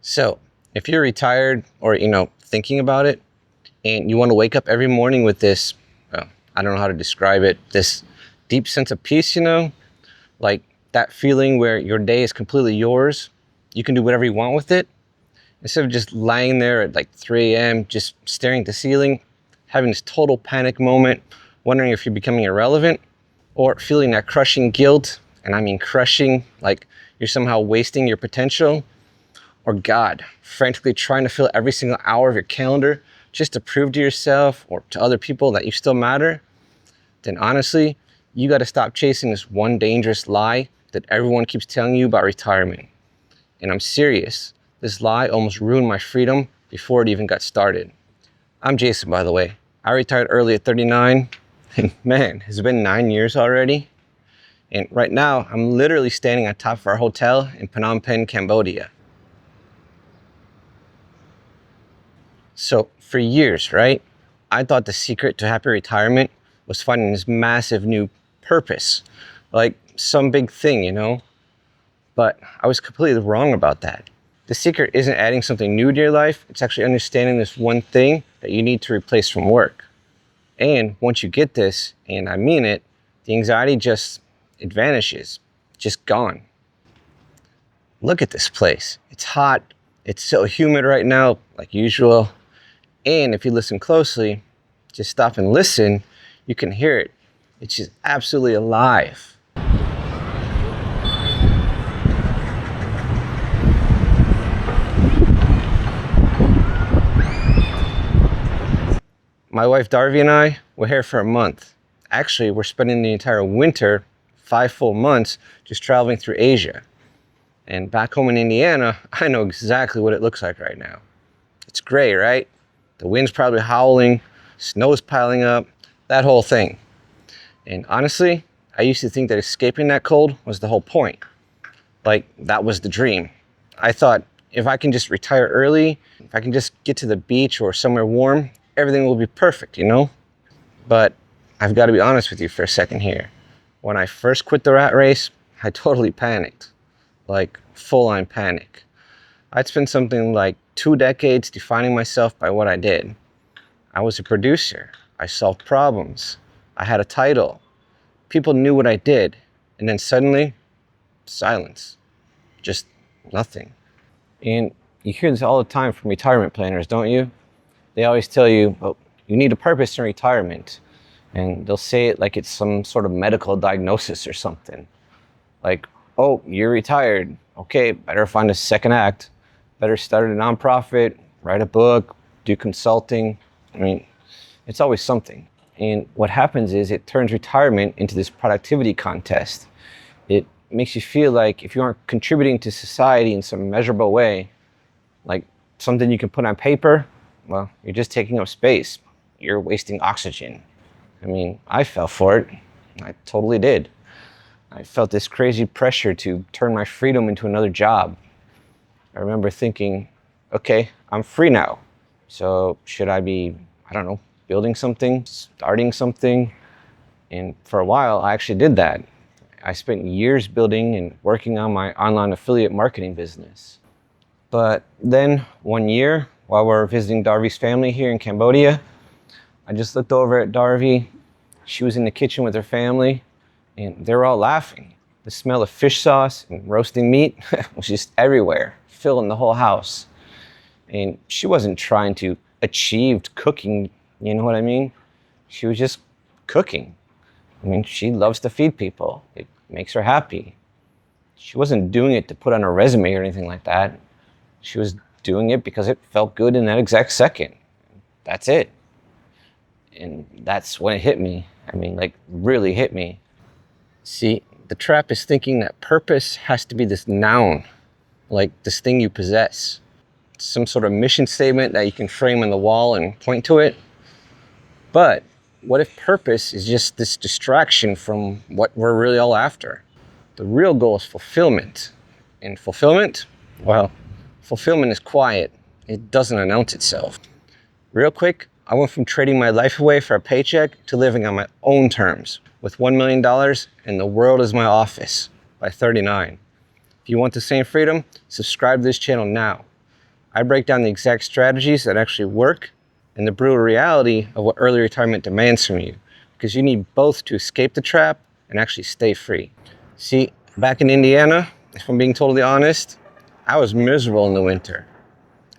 So if you're retired or, thinking about it, and you want to wake up every morning with this, I don't know how to describe it, this deep sense of peace, like that feeling where your day is completely yours, you can do whatever you want with it, instead of just lying there at like 3 a.m., just staring at the ceiling, having this total panic moment, wondering if you're becoming irrelevant, or feeling that crushing guilt, and I mean crushing, like you're somehow wasting your potential, or God, frantically trying to fill every single hour of your calendar just to prove to yourself or to other people that you still matter, then honestly, you got to stop chasing this one dangerous lie that everyone keeps telling you about retirement. And I'm serious. This lie almost ruined my freedom before it even got started. I'm Jason, by the way. I retired early at 39, and man, it's been 9 years already. And right now, I'm literally standing on top of our hotel in Phnom Penh, Cambodia. So for years, right, I thought the secret to happy retirement was finding this massive new purpose, like some big thing, But I was completely wrong about that. The secret isn't adding something new to your life, it's actually understanding this one thing that you need to replace from work. And once you get this, and I mean it, the anxiety it vanishes, just gone. Look at this place. It's hot, it's so humid right now, like usual. And if you listen closely, just stop and listen, you can hear it. It's just absolutely alive. My wife Darvi and I were here for a month. Actually, we're spending the entire winter, 5 full months, just traveling through Asia. And back home in Indiana, I know exactly what it looks like right now. It's gray, right? The wind's probably howling, snow's piling up, that whole thing. And honestly, I used to think that escaping that cold was the whole point. Like, that was the dream. I thought, if I can just retire early, if I can just get to the beach or somewhere warm, everything will be perfect, But I've got to be honest with you for a second here. When I first quit the rat race, I totally panicked. Like, full-on panic. I'd spent something like 2 decades defining myself by what I did. I was a producer. I solved problems. I had a title. People knew what I did. And then suddenly, silence. Just nothing. And you hear this all the time from retirement planners, don't you? They always tell you, oh, you need a purpose in retirement. And they'll say it like it's some sort of medical diagnosis or something. Like, oh, you're retired. Okay, better find a second act. Better start a nonprofit, write a book, do consulting. I mean, it's always something. And what happens is it turns retirement into this productivity contest. It makes you feel like if you aren't contributing to society in some measurable way, like something you can put on paper, well, you're just taking up space. You're wasting oxygen. I mean, I fell for it. I totally did. I felt this crazy pressure to turn my freedom into another job. I remember thinking, okay, I'm free now. So should I be, building something, starting something? And for a while, I actually did that. I spent years building and working on my online affiliate marketing business. But then one year, while we were visiting Darvi's family here in Cambodia, I just looked over at Darvi. She was in the kitchen with her family, and they were all laughing. The smell of fish sauce and roasting meat was just everywhere, filling the whole house. And she wasn't trying to achieve cooking, you know what I mean? She was just cooking. I mean, she loves to feed people. It makes her happy. She wasn't doing it to put on a resume or anything like that. She was doing it because it felt good in that exact second. That's it. And that's when it hit me. I mean, like, really hit me. See, the trap is thinking that purpose has to be this noun, like this thing you possess. Some sort of mission statement that you can frame on the wall and point to it. But what if purpose is just this distraction from what we're really all after? The real goal is fulfillment. And fulfillment, well, fulfillment is quiet. It doesn't announce itself. Real quick, I went from trading my life away for a paycheck to living on my own terms with $1 million and the world is my office by 39. If you want the same freedom, subscribe to this channel now. I break down the exact strategies that actually work and the brutal reality of what early retirement demands from you, because you need both to escape the trap and actually stay free. See, back in Indiana, if I'm being totally honest, I was miserable in the winter.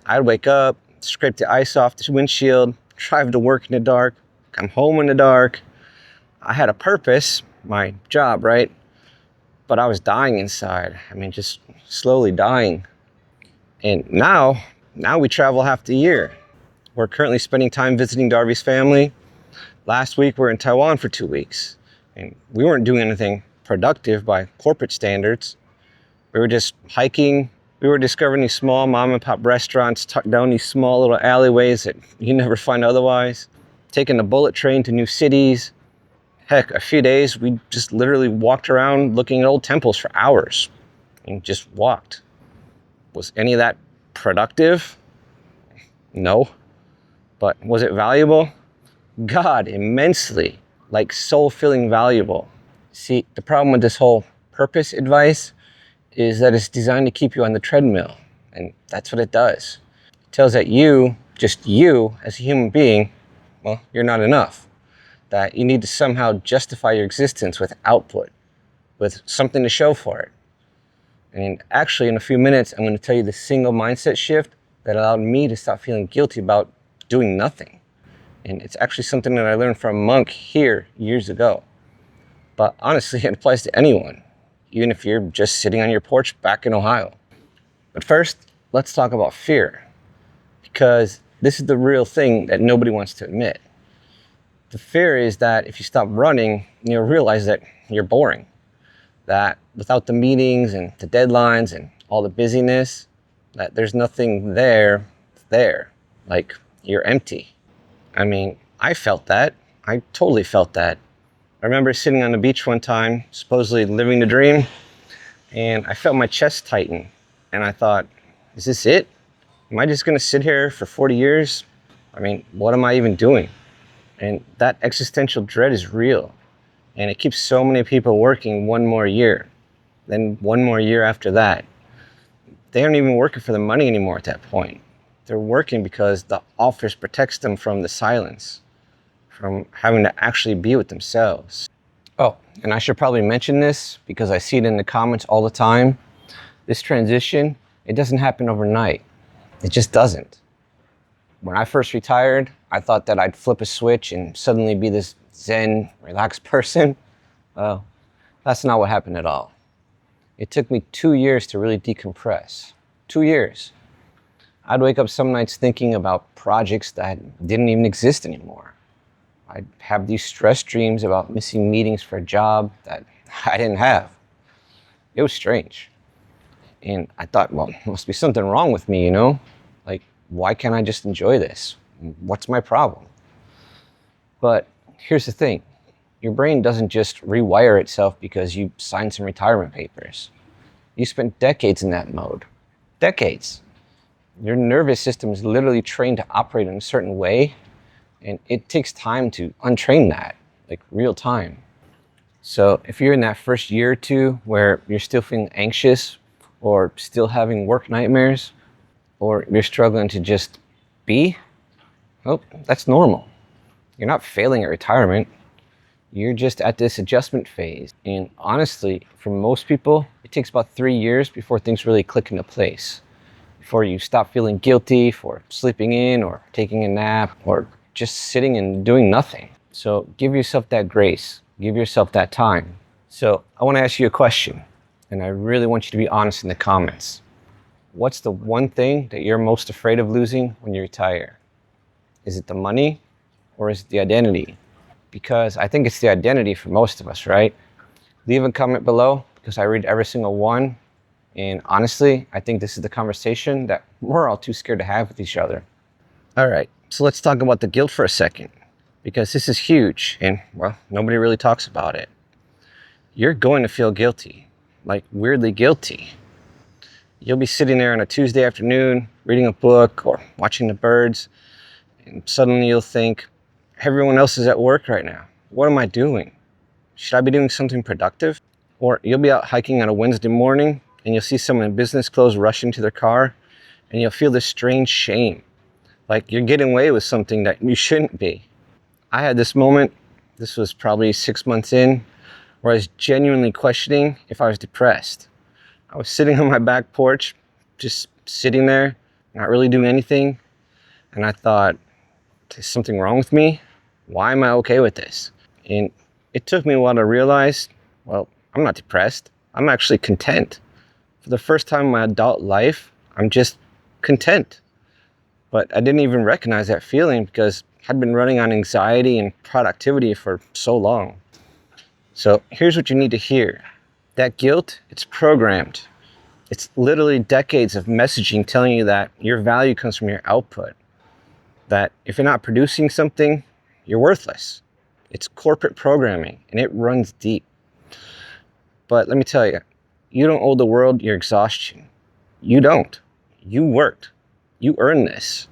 I'd wake up, scrape the ice off the windshield, drive to work in the dark, come home in the dark. I had a purpose, my job, right? But I was dying inside. I mean, just slowly dying. And now we travel half the year. We're currently spending time visiting Darby's family. Last week, we were in Taiwan for 2 weeks. And we weren't doing anything productive by corporate standards. We were just hiking. We were discovering these small mom and pop restaurants tucked down these small little alleyways that you never find otherwise. Taking the bullet train to new cities. Heck, a few days, we just literally walked around looking at old temples for hours and just walked. Was any of that productive? No. But was it valuable? God, immensely. Like soul-filling valuable. See, the problem with this whole purpose advice is that it's designed to keep you on the treadmill. And that's what it does. It tells that you, just you as a human being, well, you're not enough. That you need to somehow justify your existence with output, with something to show for it. And actually, in a few minutes, I'm going to tell you the single mindset shift that allowed me to stop feeling guilty about doing nothing. And it's actually something that I learned from a monk here years ago. But honestly, it applies to anyone, even if you're just sitting on your porch back in Ohio. But first, let's talk about fear, because this is the real thing that nobody wants to admit. The fear is that if you stop running, you'll realize that you're boring. That without the meetings and the deadlines and all the busyness, that there's nothing there. Like you're empty. I mean, I felt that. I totally felt that. I remember sitting on the beach one time, supposedly living the dream, and I felt my chest tighten. And I thought, is this it? Am I just gonna sit here for 40 years? I mean, what am I even doing? And that existential dread is real. And it keeps so many people working one more year, then one more year after that. They aren't even working for the money anymore at that point. They're working because the office protects them from the silence, from having to actually be with themselves. Oh, and I should probably mention this because I see it in the comments all the time. This transition, it doesn't happen overnight. It just doesn't. When I first retired, I thought that I'd flip a switch and suddenly be this zen, relaxed person. Well, that's not what happened at all. It took me 2 years to really decompress. 2 years. I'd wake up some nights thinking about projects that didn't even exist anymore. I'd have these stress dreams about missing meetings for a job that I didn't have. It was strange. And I thought, well, there must be something wrong with me, you know? Like, why can't I just enjoy this? What's my problem? But here's the thing. Your brain doesn't just rewire itself because you signed some retirement papers. You spent decades in that mode. Decades. Your nervous system is literally trained to operate in a certain way, and it takes time to untrain that, like real time. So if you're in that first year or two where you're still feeling anxious or still having work nightmares, or you're struggling to just be, well, that's normal. You're not failing at retirement. You're just at this adjustment phase. And honestly, for most people, it takes about 3 years before things really click into place. Before you stop feeling guilty for sleeping in or taking a nap or just sitting and doing nothing. So give yourself that grace. Give yourself that time. So I want to ask you a question, and I really want you to be honest in the comments. What's the one thing that you're most afraid of losing when you retire? Is it the money or is it the identity? Because I think it's the identity for most of us, right? Leave a comment below because I read every single one. And honestly, I think this is the conversation that we're all too scared to have with each other. All right, so let's talk about the guilt for a second, because this is huge and, well, nobody really talks about it. You're going to feel guilty, like weirdly guilty. You'll be sitting there on a Tuesday afternoon, reading a book or watching the birds, and suddenly you'll think, everyone else is at work right now. What am I doing? Should I be doing something productive? Or you'll be out hiking on a Wednesday morning and you'll see someone in business clothes rushing to their car, and you'll feel this strange shame, like you're getting away with something that you shouldn't be. I had this moment, this was probably 6 months in, where I was genuinely questioning if I was depressed. I was sitting on my back porch, just sitting there, not really doing anything, and I thought, is something wrong with me? Why am I okay with this? And it took me a while to realize, well, I'm not depressed. I'm actually content. For the first time in my adult life, I'm just content. But I didn't even recognize that feeling because I'd been running on anxiety and productivity for so long. So here's what you need to hear. That guilt, it's programmed. It's literally decades of messaging telling you that your value comes from your output. That if you're not producing something, you're worthless. It's corporate programming and it runs deep. But let me tell you, you don't owe the world your exhaustion. You don't. You worked. You earned this.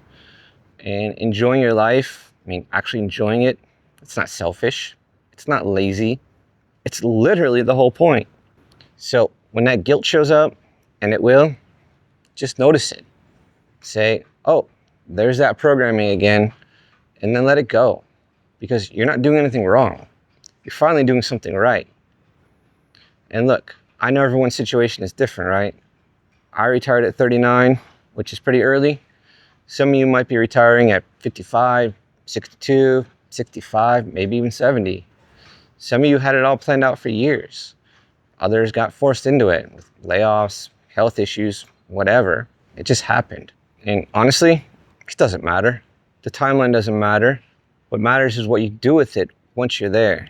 And enjoying your life, actually enjoying it, it's not selfish. It's not lazy. It's literally the whole point. So when that guilt shows up, and it will, just notice it. Say, oh, there's that programming again, and then let it go. Because you're not doing anything wrong. You're finally doing something right. And look, I know everyone's situation is different, right? I retired at 39, which is pretty early. Some of you might be retiring at 55, 62, 65, maybe even 70. Some of you had it all planned out for years. Others got forced into it with layoffs, health issues, whatever. It just happened. And honestly, it doesn't matter. The timeline doesn't matter. What matters is what you do with it once you're there.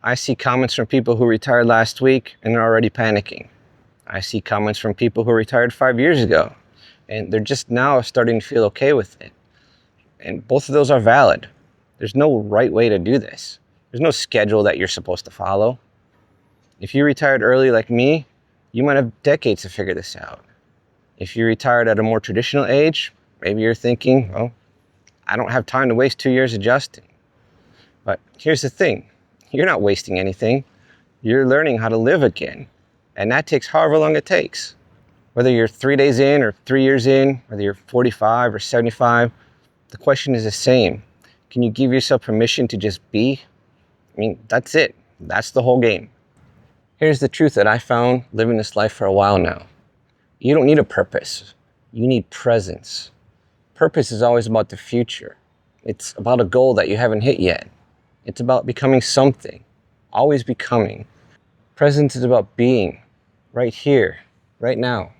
I see comments from people who retired last week and they're already panicking. I see comments from people who retired 5 years ago and they're just now starting to feel okay with it. And both of those are valid. There's no right way to do this. There's no schedule that you're supposed to follow. If you retired early like me, you might have decades to figure this out. If you retired at a more traditional age, maybe you're thinking, well, I don't have time to waste 2 years adjusting. But here's the thing, you're not wasting anything. You're learning how to live again. And that takes however long it takes. Whether you're 3 days in or 3 years in, whether you're 45 or 75, the question is the same. Can you give yourself permission to just be? That's it. That's the whole game. Here's the truth that I found living this life for a while now. You don't need a purpose. You need presence. Purpose is always about the future. It's about a goal that you haven't hit yet. It's about becoming something. Always becoming. Presence is about being. Right here. Right now.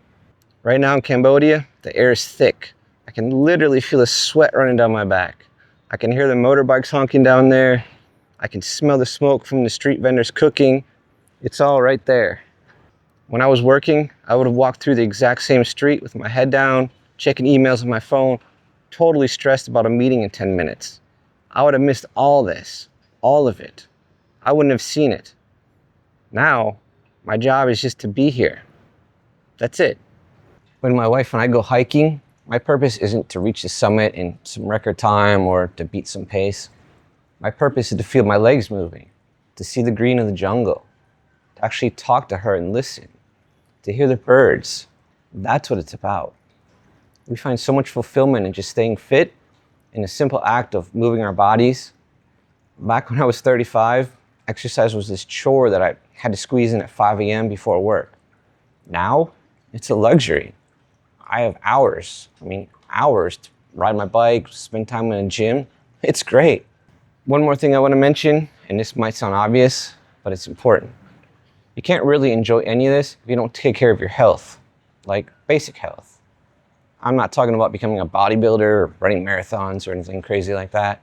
Right now in Cambodia, the air is thick. I can literally feel the sweat running down my back. I can hear the motorbikes honking down there. I can smell the smoke from the street vendors cooking. It's all right there. When I was working, I would have walked through the exact same street with my head down, checking emails on my phone, totally stressed about a meeting in 10 minutes. I would have missed all this, all of it. I wouldn't have seen it. Now, my job is just to be here. That's it. When my wife and I go hiking, my purpose isn't to reach the summit in some record time or to beat some pace. My purpose is to feel my legs moving, to see the green of the jungle, to actually talk to her and listen, to hear the birds. That's what it's about. We find so much fulfillment in just staying fit in a simple act of moving our bodies. Back when I was 35, exercise was this chore that I had to squeeze in at 5 a.m. before work. Now, it's a luxury. I have hours to ride my bike, spend time in a gym. It's great. One more thing I want to mention, and this might sound obvious, but it's important. You can't really enjoy any of this if you don't take care of your health, like basic health. I'm not talking about becoming a bodybuilder or running marathons or anything crazy like that.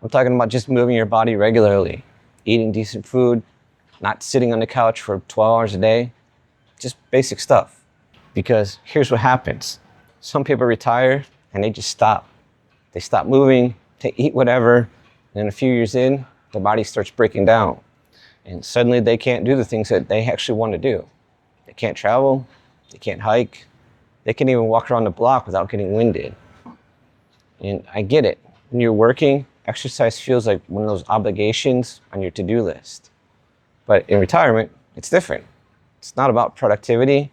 I'm talking about just moving your body regularly, eating decent food, not sitting on the couch for 12 hours a day, just basic stuff. Because here's what happens. Some people retire and they just stop. They stop moving, they eat whatever, and then a few years in, their body starts breaking down. And suddenly they can't do the things that they actually want to do. They can't travel, they can't hike, they can't even walk around the block without getting winded. And I get it. When you're working, exercise feels like one of those obligations on your to-do list. But in retirement, it's different. It's not about productivity,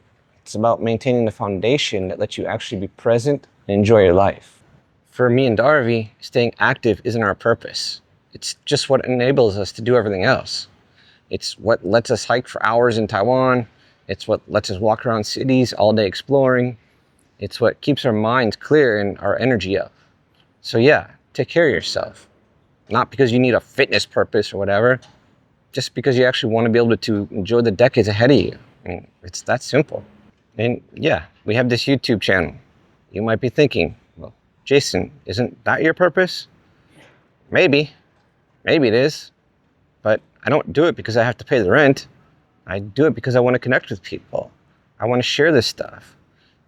It's about maintaining the foundation that lets you actually be present and enjoy your life. For me and Darby, staying active isn't our purpose. It's just what enables us to do everything else. It's what lets us hike for hours in Taiwan. It's what lets us walk around cities all day exploring. It's what keeps our minds clear and our energy up. So yeah, take care of yourself. Not because you need a fitness purpose or whatever, just because you actually want to be able to enjoy the decades ahead of you. I mean, it's that simple. And yeah, we have this YouTube channel. You might be thinking, well, Jason, isn't that your purpose? Maybe it is, but I don't do it because I have to pay the rent. I do it because I want to connect with people. I want to share this stuff.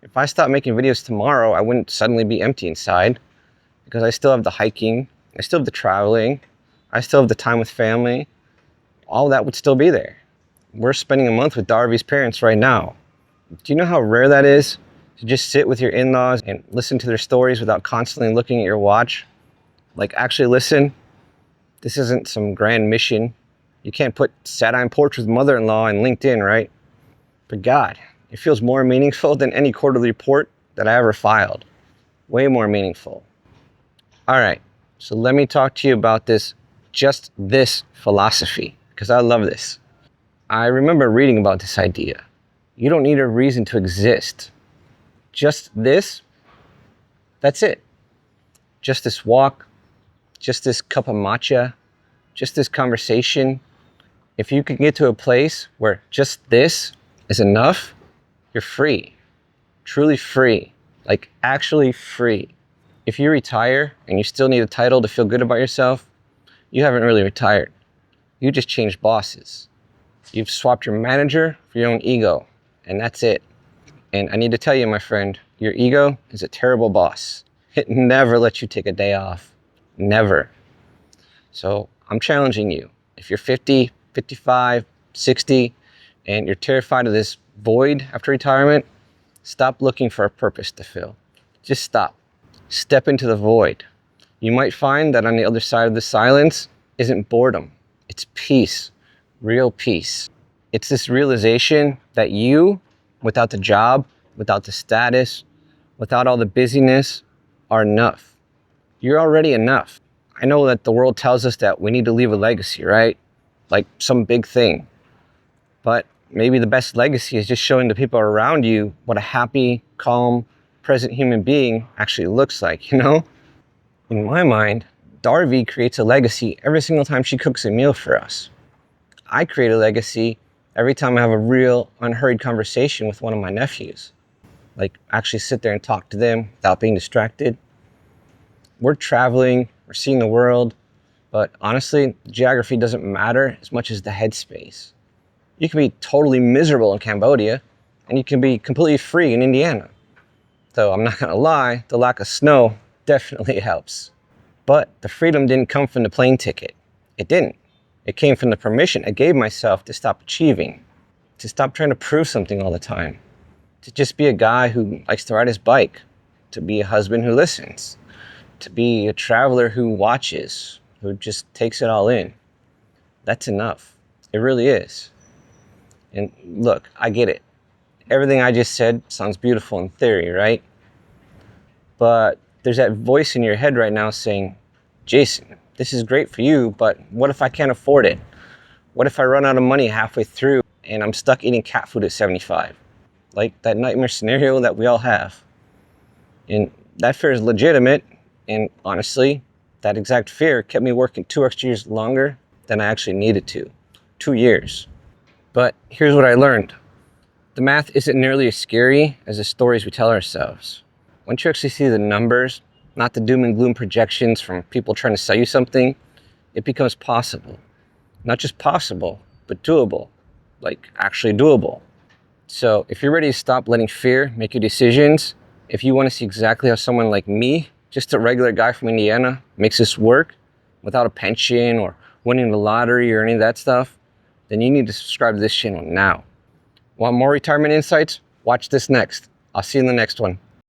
If I stopped making videos tomorrow, I wouldn't suddenly be empty inside, because I still have the hiking, I still have the traveling, I still have the time with family. All that would still be there. We're spending a month with Darby's parents right now. Do you know how rare that is? To just sit with your in-laws and listen to their stories without constantly looking at your watch? Like, actually listen. This isn't some grand mission. You can't put sat-on porch with mother-in-law in LinkedIn, right? But God, it feels more meaningful than any quarterly report that I ever filed. Way more meaningful. All right, so let me talk to you about just this philosophy, because I love this. I remember reading about this idea. You don't need a reason to exist. Just this, that's it. Just this walk, just this cup of matcha, just this conversation. If you can get to a place where just this is enough, you're free. Truly free. Like, actually free. If you retire and you still need a title to feel good about yourself, you haven't really retired. You just changed bosses. You've swapped your manager for your own ego, and that's it. And I need to tell you, my friend, your ego is a terrible boss. It never lets you take a day off. Never. So I'm challenging you. If you're 50, 55, 60, and you're terrified of this void after retirement, stop looking for a purpose to fill. Just stop. Step into the void. You might find that on the other side of the silence isn't boredom. It's peace. Real peace. It's this realization that you, without the job, without the status, without all the busyness, are enough. You're already enough. I know that the world tells us that we need to leave a legacy, right? Like some big thing. But maybe the best legacy is just showing the people around you what a happy, calm, present human being actually looks like, you know? In my mind, Darby creates a legacy every single time she cooks a meal for us. I create a legacy every time I have a real, unhurried conversation with one of my nephews. Like, actually sit there and talk to them without being distracted. We're traveling, we're seeing the world, but honestly, geography doesn't matter as much as the headspace. You can be totally miserable in Cambodia, and you can be completely free in Indiana. Though I'm not gonna lie, the lack of snow definitely helps. But the freedom didn't come from the plane ticket. It didn't. It came from the permission I gave myself to stop achieving, to stop trying to prove something all the time, to just be a guy who likes to ride his bike, to be a husband who listens, to be a traveler who watches, who just takes it all in. That's enough. It really is. And look, I get it. Everything I just said sounds beautiful in theory, right? But there's that voice in your head right now saying, Jason, this is great for you, but what if I can't afford it? What if I run out of money halfway through and I'm stuck eating cat food at 75? Like that nightmare scenario that we all have. And that fear is legitimate. And honestly, that exact fear kept me working 2 extra years longer than I actually needed to. 2 years. But here's what I learned. The math isn't nearly as scary as the stories we tell ourselves. Once you actually see the numbers, not the doom and gloom projections from people trying to sell you something, it becomes possible. Not just possible, but doable. Like actually doable. So if you're ready to stop letting fear make your decisions, if you want to see exactly how someone like me, just a regular guy from Indiana, makes this work without a pension or winning the lottery or any of that stuff, then you need to subscribe to this channel now. Want more retirement insights? Watch this next. I'll see you in the next one.